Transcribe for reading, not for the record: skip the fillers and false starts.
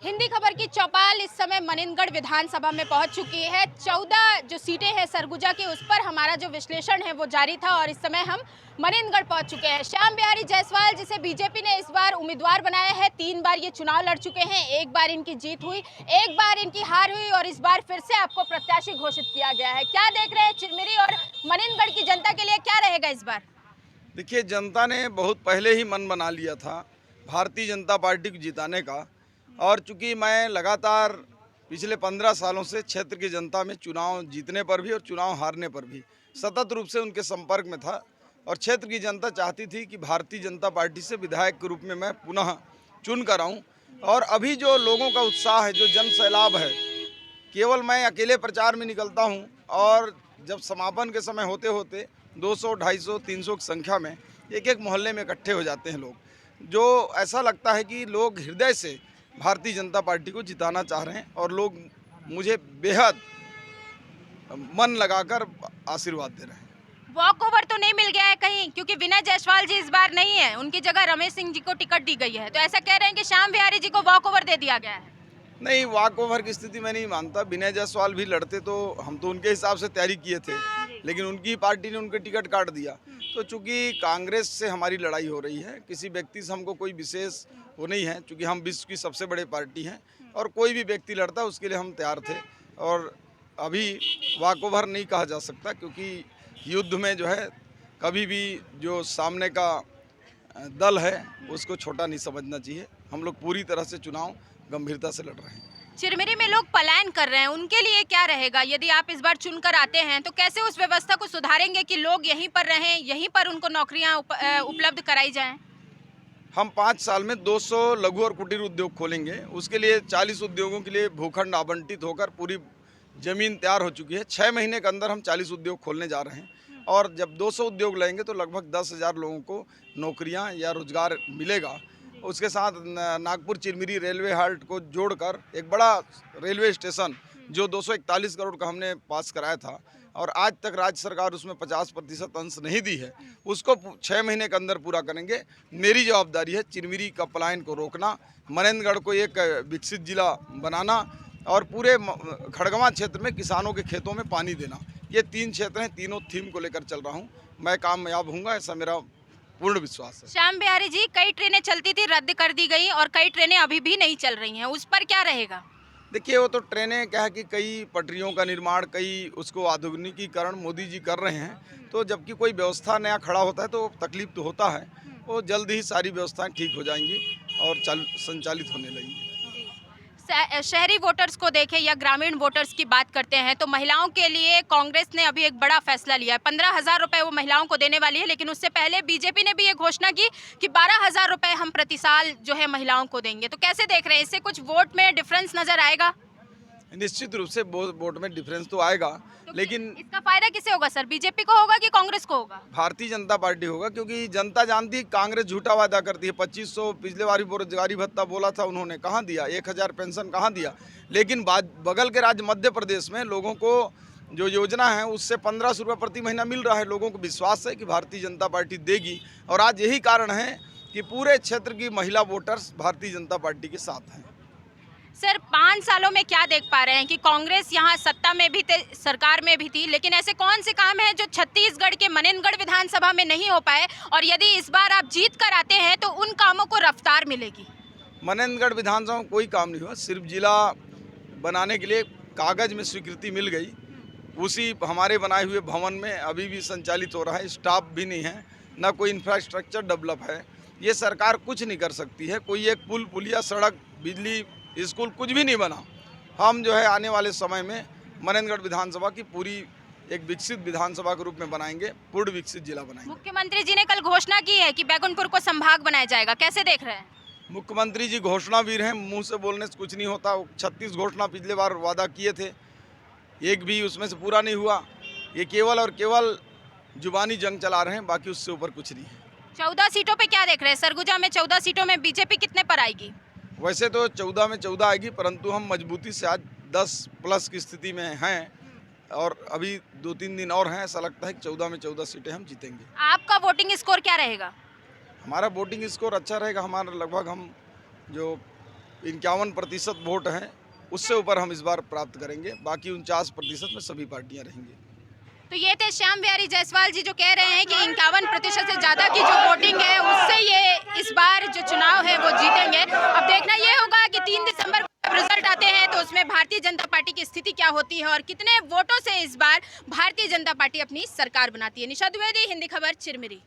हिंदी खबर की चौपाल इस समय मनिंदगढ़ विधानसभा में पहुंच चुकी है। 14 जो सीटें हैं सरगुजा की, उस पर हमारा जो विश्लेषण है वो जारी था और इस समय हम मनिंदगढ़ पहुंच चुके हैं। श्याम बिहारी जायसवाल, जिसे बीजेपी ने इस बार उम्मीदवार बनाया है, 3 बार ये चुनाव लड़ चुके हैं। एक बार इनकी जीत हुई, एक बार इनकी हार हुई और इस बार फिर से आपको प्रत्याशी घोषित किया गया है। क्या देख रहे हैं चिरमिरी और मनिंदगढ़ की जनता के लिए क्या रहेगा इस बार? देखिए, जनता ने बहुत पहले ही मन बना लिया था भारतीय जनता पार्टी को जिताने का। और चूंकि मैं लगातार पिछले 15 सालों से क्षेत्र की जनता में चुनाव जीतने पर भी और चुनाव हारने पर भी सतत रूप से उनके संपर्क में था और क्षेत्र की जनता चाहती थी कि भारतीय जनता पार्टी से विधायक के रूप में मैं पुनः चुन कर आऊँ। और अभी जो लोगों का उत्साह है, जो जन सैलाब है, केवल मैं अकेले प्रचार में निकलता हूँ और जब समापन के समय होते होते 200, 250, 300 की संख्या में एक एक मोहल्ले में इकट्ठे हो जाते हैं लोग, जो ऐसा लगता है कि लोग हृदय से भारतीय जनता पार्टी को जिताना चाह रहे हैं और लोग मुझे बेहद मन लगाकर आशीर्वाद दे रहे हैं। वॉक ओवर तो नहीं मिल गया है कहीं, क्योंकि विनय जायसवाल जी इस बार नहीं है, उनकी जगह रमेश सिंह जी को टिकट दी गई है, तो ऐसा कह रहे हैं कि श्याम बिहारी जी को वॉक ओवर दे दिया गया है। नहीं, वॉक ओवर की स्थिति मैं नहीं मानता। विनय जायसवाल भी लड़ते तो हम तो उनके हिसाब से तैयारी किए थे, लेकिन उनकी पार्टी ने उनके टिकट काट दिया। तो चूंकि कांग्रेस से हमारी लड़ाई हो रही है, किसी व्यक्ति से हमको कोई विशेष वो नहीं है, चूंकि हम विश्व की सबसे बड़ी पार्टी हैं और कोई भी व्यक्ति लड़ता उसके लिए हम तैयार थे। और अभी वॉक ओवर नहीं कहा जा सकता, क्योंकि युद्ध में जो है कभी भी जो सामने का दल है उसको छोटा नहीं समझना चाहिए। हम लोग पूरी तरह से चुनाव गंभीरता से लड़ रहे हैं। चिरमिरी में लोग पलायन कर रहे हैं, उनके लिए क्या रहेगा? यदि आप इस बार चुनकर आते हैं तो कैसे उस व्यवस्था को सुधारेंगे कि लोग यहीं पर रहें, यहीं पर उनको नौकरियां उपलब्ध कराई जाएं? हम 5 साल में 200 लघु और कुटीर उद्योग खोलेंगे। उसके लिए 40 उद्योगों के लिए भूखंड आवंटित होकर पूरी जमीन तैयार हो चुकी है। 6 महीने के अंदर हम 40 उद्योग खोलने जा रहे हैं और जब 200 उद्योग लेंगे तो लगभग 10,000 लोगों को नौकरियां या रोजगार मिलेगा। उसके साथ नागपुर चिरमिरी रेलवे हाल्ट को जोड़कर एक बड़ा रेलवे स्टेशन जो 241 करोड़ का हमने पास कराया था और आज तक राज्य सरकार उसमें 50% अंश नहीं दी है, उसको 6 महीने के अंदर पूरा करेंगे। मेरी जवाबदारी है चिरमिरी का पलायन को रोकना, मनिंदगढ़ को एक विकसित जिला बनाना और पूरे खड़गवां क्षेत्र में किसानों के खेतों में पानी देना। ये 3 क्षेत्र हैं, तीनों थीम को लेकर चल रहा हूँ। मैं कामयाब होऊंगा, ऐसा मेरा पूर्ण विश्वास है। श्याम बिहारी जी, कई ट्रेनें चलती थी, रद्द कर दी गई और कई ट्रेनें अभी भी नहीं चल रही हैं, उस पर क्या रहेगा? देखिए, वो तो ट्रेनें क्या है कि कई पटरियों का निर्माण, कई उसको आधुनिकीकरण मोदी जी कर रहे हैं, तो जबकि कोई व्यवस्था नया खड़ा होता है तो तकलीफ तो होता है। वो जल्द ही सारी व्यवस्थाएं ठीक हो जाएंगी और संचालित होने लगेंगी। शहरी वोटर्स को देखें या ग्रामीण वोटर्स की बात करते हैं तो महिलाओं के लिए कांग्रेस ने अभी एक बड़ा फैसला लिया है। 15,000 रुपए वो महिलाओं को देने वाली है, लेकिन उससे पहले बीजेपी ने भी ये घोषणा की कि 12,000 रुपए हम प्रति साल जो है महिलाओं को देंगे। तो कैसे देख रहे हैं, इससे कुछ वोट में डिफरेंस नजर आएगा? निश्चित रूप से वोट में डिफरेंस तो आएगा, तो लेकिन इसका फायदा किसे होगा सर? बीजेपी को होगा कि कांग्रेस को होगा? भारतीय जनता पार्टी होगा, क्योंकि जनता जानती है कांग्रेस झूठा वादा करती है। 2500 पिछले बार बेरोजगारी भत्ता बोला था, उन्होंने कहाँ दिया? 1,000 पेंशन कहाँ दिया? लेकिन बगल के राज्य मध्य प्रदेश में लोगों को जो योजना है उससे 1,500 रुपये प्रति महीना मिल रहा है। लोगों को विश्वास है कि भारतीय जनता पार्टी देगी और आज यही कारण है कि पूरे क्षेत्र की महिला वोटर्स भारतीय जनता पार्टी के साथ हैं। सर, 5 सालों में क्या देख पा रहे हैं कि कांग्रेस यहाँ सत्ता में भी थी, सरकार में भी थी, लेकिन ऐसे कौन से काम हैं जो छत्तीसगढ़ के मनिंदगढ़ विधानसभा में नहीं हो पाए और यदि इस बार आप जीत कर आते हैं तो उन कामों को रफ्तार मिलेगी? मनिंदगढ़ विधानसभा में कोई काम नहीं हुआ, सिर्फ जिला बनाने के लिए कागज में स्वीकृति मिल गई। उसी हमारे बनाए हुए भवन में अभी भी संचालित हो रहा है, स्टाफ भी नहीं है, ना कोई इंफ्रास्ट्रक्चर डेवलप है। ये सरकार कुछ नहीं कर सकती है। कोई एक पुल पुलिया, सड़क, बिजली, स्कूल कुछ भी नहीं बना। हम जो है आने वाले समय में मनिंदगढ़ विधानसभा की पूरी एक विकसित विधानसभा के रूप में बनाएंगे, पूर्ण विकसित जिला बनाएंगे। मुख्यमंत्री जी ने कल घोषणा की है कि बैकुंठपुर को संभाग बनाया जाएगा, कैसे देख रहे हैं? मुख्यमंत्री जी घोषणावीर हैं, मुंह से बोलने से कुछ नहीं होता। 36 घोषणा पिछले बार वादा किए थे, एक भी उसमें से पूरा नहीं हुआ। ये केवल और केवल जुबानी जंग चला रहे हैं, बाकी उससे ऊपर कुछ नहीं है। 14 सीटों पे क्या देख रहे हैं? सरगुजा में 14 सीटों में बीजेपी कितने पर आएगी? वैसे तो 14 में 14 आएगी, परंतु हम मजबूती से आज 10 प्लस की स्थिति में हैं और अभी 2-3 दिन और हैं। ऐसा लगता है कि 14 में 14 सीटें हम जीतेंगे। आपका वोटिंग स्कोर क्या रहेगा? हमारा वोटिंग स्कोर अच्छा रहेगा। हमारा लगभग हम जो 51% वोट हैं, उससे ऊपर हम इस बार प्राप्त करेंगे। बाकी 49% में सभी पार्टियां रहेंगी। तो ये थे श्याम बिहारी जायसवाल जी जो कह रहे हैं कि 51% से ज़्यादा की जो वोटिंग है उससे ये इस बार जो चुनाव है वो जीतेंगे। अब देखना ये होगा कि 3 दिसंबर को जब रिजल्ट आते हैं तो उसमें भारतीय जनता पार्टी की स्थिति क्या होती है और कितने वोटों से इस बार भारतीय जनता पार्टी अपनी सरकार बनाती है। निशा द्विवेदी, हिंदी खबर, चिरमिरी।